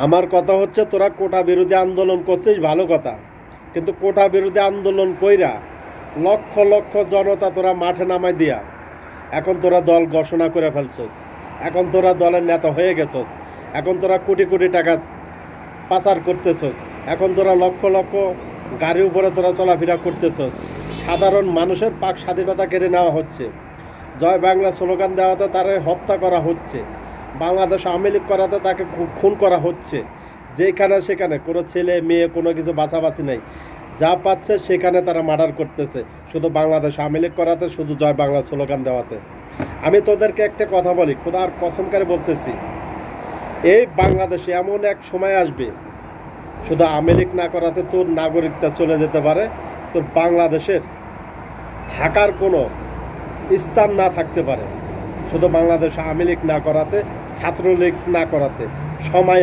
আমার কথা হচ্ছে, তোরা কোটা বিরোধী আন্দোলন করছিস, ভালো কথা, কিন্তু কোটা বিরোধী আন্দোলন কইরা লক্ষ লক্ষ জনতা তোরা মাঠে নামাই দিয়া এখন তোরা দল ঘোষণা করে ফেলছস, এখন তোরা দলের নেতা হয়ে গেছস, এখন তোরা কোটি কোটি টাকা পাচার করতেছস, এখন তোরা লক্ষ লক্ষ গাড়ির উপরে তোরা চলাফেরা করতেছস, সাধারণ মানুষের পাক স্বাধীনতা কেড়ে নেওয়া হচ্ছে, জয় বাংলা স্লোগান দেওয়াতে তারে হত্যা করা হচ্ছে, বাংলাদেশ আওয়ামী লীগ করাতে তাকে খুন করা হচ্ছে, যেখানে সেখানে কোনো ছেলে মেয়ে কোনো কিছু বাছাবাছি নেই, যা পাচ্ছে সেখানে তারা মার্ডার করতেছে, শুধু বাংলাদেশ আওয়ামী লীগ করাতে, শুধু জয় বাংলা স্লোগান দেওয়াতে। আমি তোদেরকে একটা কথা বলি, খোদার কসম করে বলতেছি, এই বাংলাদেশে এমন এক সময় আসবে, শুধু আওয়ামী লীগ না করাতে তোর নাগরিকতা চলে যেতে পারে, তোর বাংলাদেশের থাকার কোনো স্থান না থাকতে পারে, শুধু বাংলাদেশ আওয়ামী লীগ না করাতে, ছাত্রলীগ না করাতে সময়